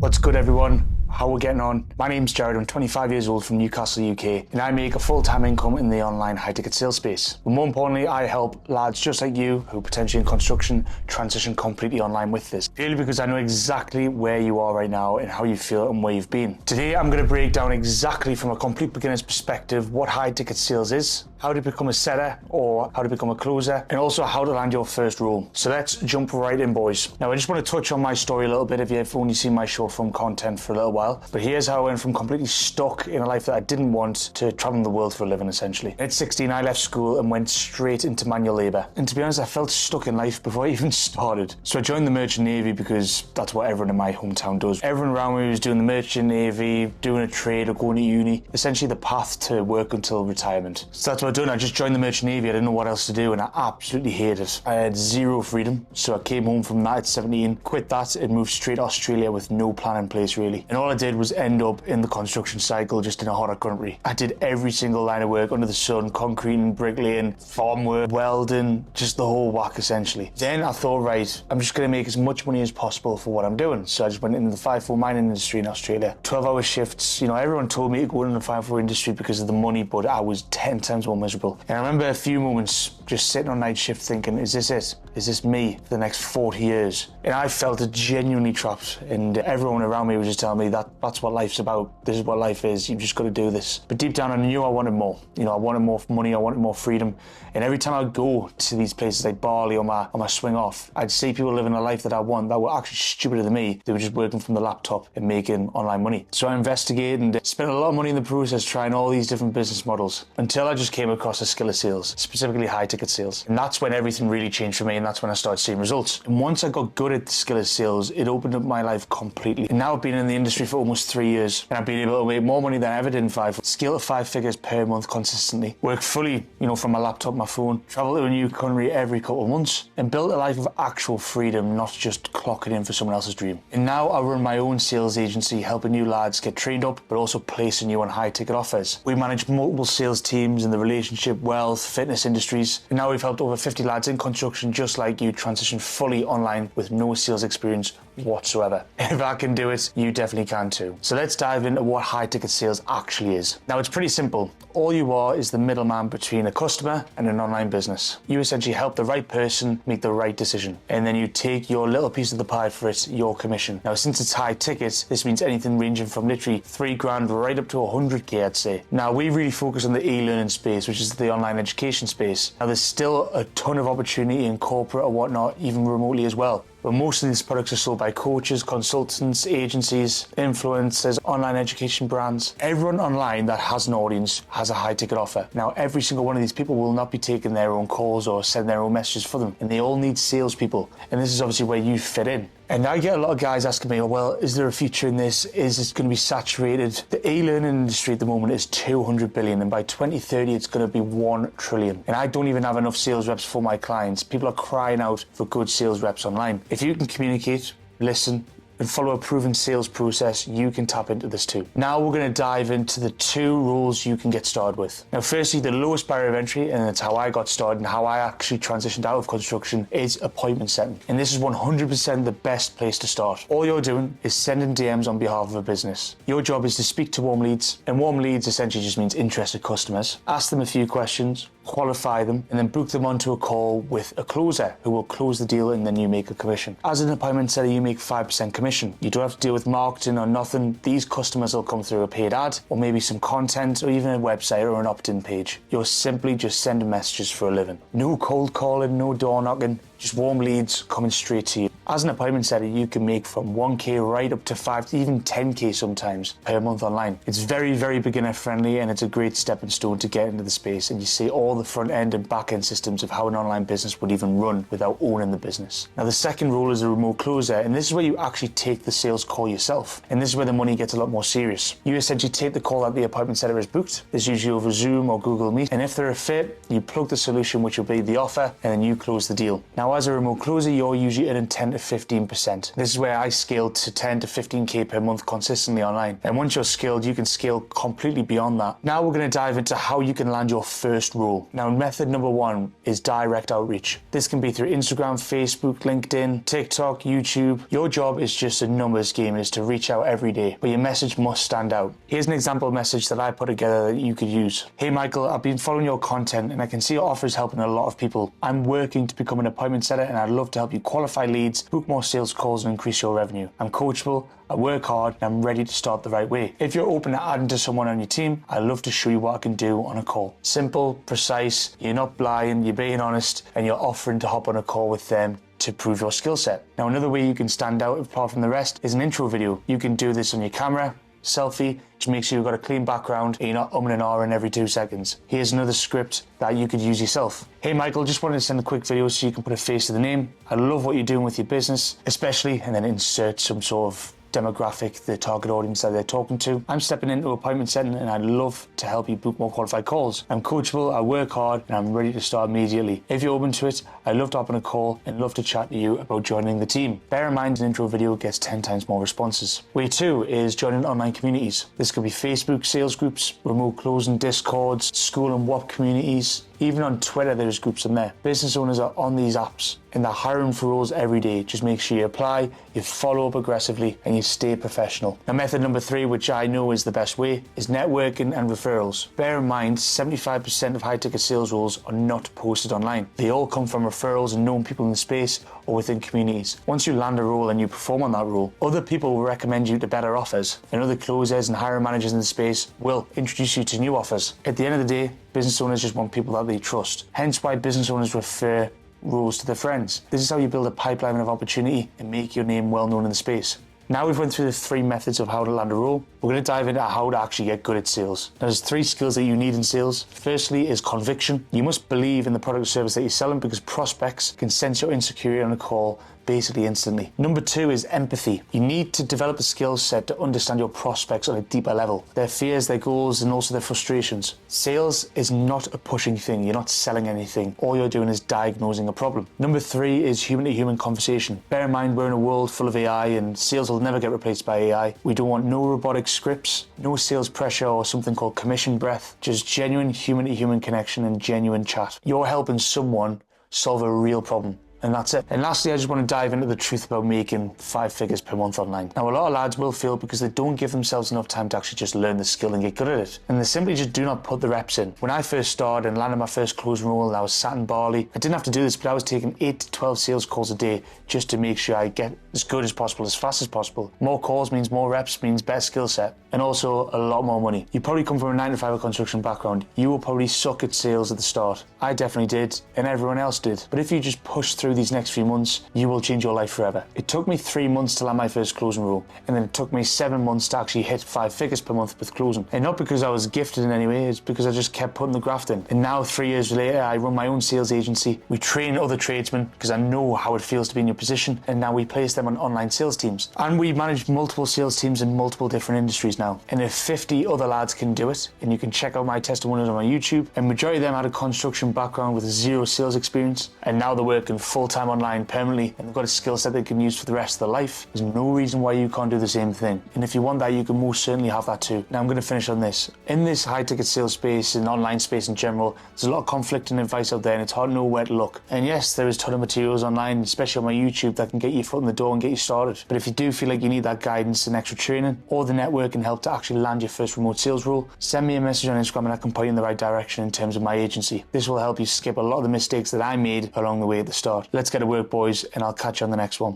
What's good, everyone? How we're getting on? My name's Jared, I'm 25 years old from Newcastle, UK, and I make a full-time income in the online high-ticket sales space. But more importantly, I help lads just like you who potentially in construction transition completely online with this. Purely because I know exactly where you are right now and how you feel and where you've been. Today, I'm going to break down exactly from a complete beginner's perspective what high-ticket sales is, how to become a setter or how to become a closer, and also how to land your first role. So let's jump right in, boys. Now, I just want to touch on my story a little bit if you've only seen my short form content for a little while. But here's how I went from completely stuck in a life that I didn't want to traveling the world for a living, essentially. At 16, I left school and went straight into manual labour. And to be honest, I felt stuck in life before I even started. So I joined the Merchant Navy because that's what everyone in my hometown does. Everyone around me was doing the Merchant Navy, doing a trade or going to uni. Essentially the path to work until retirement. So that's what I've done. I just joined the Merchant Navy. I didn't know what else to do and I absolutely hated it. I had zero freedom. So I came home from that at 17, quit that and moved straight to Australia with no plan in place really. And all I did was end up in the construction cycle just in a hotter country. I did every single line of work under the sun, concreting, bricklaying, farm work, welding, just the whole whack essentially. Then I thought, right, I'm just going to make as much money as possible for what I'm doing. So I just went into the 5-4 mining industry in Australia. 12-hour shifts. You know, everyone told me to go into the 5-4 industry because of the money, but I was 10 times more miserable. And I remember a few moments just sitting on night shift thinking, is this it? Is this me for the next 40 years? And I felt genuinely trapped, and everyone around me was just telling me that that's what life's about. This is what life is. You've just got to do this. But deep down, I knew I wanted more. You know, I wanted more money. I wanted more freedom. And every time I'd go to these places like Bali on my swing off, I'd see people living a life that I want that were actually stupider than me. They were just working from the laptop and making online money. So I investigated and spent a lot of money in the process trying all these different business models until I just came across the skill of sales, specifically high-ticket sales. And that's when everything really changed for me, and that's when I started seeing results. And once I got good at the skill of sales, it opened up my life completely. And now I've been in the industry for almost 3 years, and I've been able to make more money than I ever did in 5. Scale to 5 figures per month consistently. Work fully, you know, from my laptop, my phone. Travel to a new country every couple of months. And build a life of actual freedom, not just clocking in for someone else's dream. And now I run my own sales agency, helping new lads get trained up, but also placing you on high-ticket offers. We manage multiple sales teams in the relationship, wealth, fitness industries. And now we've helped over 50 lads in construction just like you transition fully online with no sales experience whatsoever. If I can do it, you definitely can too. So let's dive into what high-ticket sales actually is. Now, it's pretty simple. All you are is the middleman between a customer and an online business. You essentially help the right person make the right decision, and then you take your little piece of the pie for it, your commission. Now, since it's high ticket, this means anything ranging from literally 3 grand right up to 100k, I'd say. Now, we really focus on the e-learning space, which is the online education space. Now, there's still a ton of opportunity in corporate or whatnot, even remotely as well. But most of these products are sold by coaches, consultants, agencies, influencers, online education brands. Everyone online that has an audience has a high ticket offer. Now, every single one of these people will not be taking their own calls or sending their own messages for them. And they all need salespeople. And this is obviously where you fit in. And I get a lot of guys asking me, well, is there a future in this? Is it going to be saturated? The e-learning industry at the moment is 200 billion, and by 2030, it's going to be 1 trillion. And I don't even have enough sales reps for my clients. People are crying out for good sales reps online. If you can communicate, listen, and follow a proven sales process, you can tap into this too. Now we're going to dive into the 2 rules you can get started with. Now, firstly, the lowest barrier of entry, and that's how I got started and how I actually transitioned out of construction, is appointment setting. And this is 100% the best place to start. All you're doing is sending DMs on behalf of a business. Your job is to speak to warm leads, and warm leads essentially just means interested customers. Ask them a few questions, qualify them, and then book them onto a call with a closer who will close the deal, and then you make a commission. As an appointment setter, you make 5% commission. You don't have to deal with marketing or nothing. These customers will come through a paid ad or maybe some content or even a website or an opt-in page. You're simply just sending messages for a living. No cold calling, no door knocking, just warm leads coming straight to you. As an appointment setter, you can make from 1k right up to 5, even 10k sometimes per month online. It's very, very beginner friendly, and it's a great stepping stone to get into the space, and you see all the front end and back end systems of how an online business would even run without owning the business. Now, the second rule is a remote closer, and this is where you actually take the sales call yourself. And this is where the money gets a lot more serious. You essentially take the call that the appointment setter has booked. It's usually over Zoom or Google Meet, and if they're a fit, you plug the solution, which will be the offer, and then you close the deal. Now, Now, as a remote closer, you're usually earning 10 to 15%. This is where I scaled to 10 to 15K per month consistently online. And once you're skilled, you can scale completely beyond that. Now we're going to dive into how you can land your first role. Now, method number one is direct outreach. This can be through Instagram, Facebook, LinkedIn, TikTok, YouTube. Your job is just a numbers game, is to reach out every day, but your message must stand out. Here's an example message that I put together that you could use. Hey Michael, I've been following your content and I can see your offers helping a lot of people. I'm working to become an appointment setter and I'd love to help you qualify leads, book more sales calls and increase your revenue. I'm coachable, I work hard, and I'm ready to start the right way. If you're open to adding to someone on your team, I'd love to show you what I can do on a call. Simple, precise, you're not lying, you're being honest, and you're offering to hop on a call with them to prove your skill set. Now, another way you can stand out apart from the rest is an intro video. You can do this on your camera, selfie, which makes sure you've got a clean background and you're not umming and ahhing every 2 seconds. Here's another script that you could use yourself. Hey Michael, just wanted to send a quick video so you can put a face to the name. I love what you're doing with your business, especially, and then insert some sort of demographic, the target audience that they're talking to. I'm stepping into appointment setting and I'd love to help you book more qualified calls. I'm coachable, I work hard, and I'm ready to start immediately. If you're open to it, I'd love to hop on a call and love to chat to you about joining the team. Bear in mind, an intro video gets 10 times more responses. Way two is joining online communities. This could be Facebook sales groups, remote closing Discords, school and WAP communities. Even on Twitter, there's groups in there. Business owners are on these apps and they're hiring for roles every day. Just make sure you apply, you follow up aggressively, and you stay professional. Now, method number three, which I know is the best way, is networking and referrals. Bear in mind, 75% of high-ticket sales roles are not posted online. They all come from referrals and known people in the space or within communities. Once you land a role and you perform on that role, other people will recommend you to better offers, and other closers and hiring managers in the space will introduce you to new offers. At the end of the day, business owners just want people that they trust. Hence why business owners refer roles to their friends. This is how you build a pipeline of opportunity and make your name well known in the space. Now we've went through the three methods of how to land a role, we're going to dive into how to actually get good at sales. Now, there's three skills that you need in sales. Firstly is conviction. You must believe in the product or service that you're selling because prospects can sense your insecurity on a call basically instantly. Number two is empathy. You need to develop a skill set to understand your prospects on a deeper level, their fears, their goals, and also their frustrations. Sales is not a pushing thing. You're not selling anything. All you're doing is diagnosing a problem. Number three is human-to-human conversation. Bear in mind, we're in a world full of AI and sales will never get replaced by AI. We don't want no robotic scripts, no sales pressure or something called commission breath, just genuine human-to-human connection and genuine chat. You're helping someone solve a real problem. And that's it. And lastly, I just want to dive into the truth about making 5 figures per month online. Now, a lot of lads will fail because they don't give themselves enough time to actually just learn the skill and get good at it. And they simply just do not put the reps in. When I first started and landed my first closing role and I was sat in Bali, I didn't have to do this, but I was taking 8 to 12 sales calls a day just to make sure I get as good as possible, as fast as possible. More calls means more reps, means better skill set, and also a lot more money. You probably come from a 9 to 5 construction background. You will probably suck at sales at the start. I definitely did, and everyone else did. But if you just push through these next few months, you will change your life forever. It took me 3 months to land my first closing role, and then it took me 7 months to actually hit 5 figures per month with closing. And not because I was gifted in any way, it's because I just kept putting the graft in. And now 3 years later, I run my own sales agency. We train other tradesmen because I know how it feels to be in your position, and now we place them on online sales teams. And we manage multiple sales teams in multiple different industries now. And if 50 other lads can do it, and you can check out my testimonials on my YouTube, and majority of them had a construction background with 0 sales experience, and now they're working full-time online permanently, and they've got a skill set they can use for the rest of their life. There's no reason why you can't do the same thing. And if you want that, you can most certainly have that too. Now I'm going to finish on this. In this high-ticket sales space and online space in general, there's a lot of conflicting advice out there, and it's hard to know where to look. And yes, there is a ton of materials online, especially on my YouTube, that can get your foot in the door and get you started. But if you do feel like you need that guidance and extra training, or the network and help to actually land your first remote sales role, send me a message on Instagram and I can point you in the right direction in terms of my agency. This will help you skip a lot of the mistakes that I made along the way at the start. Let's get to work, boys, and I'll catch you on the next one.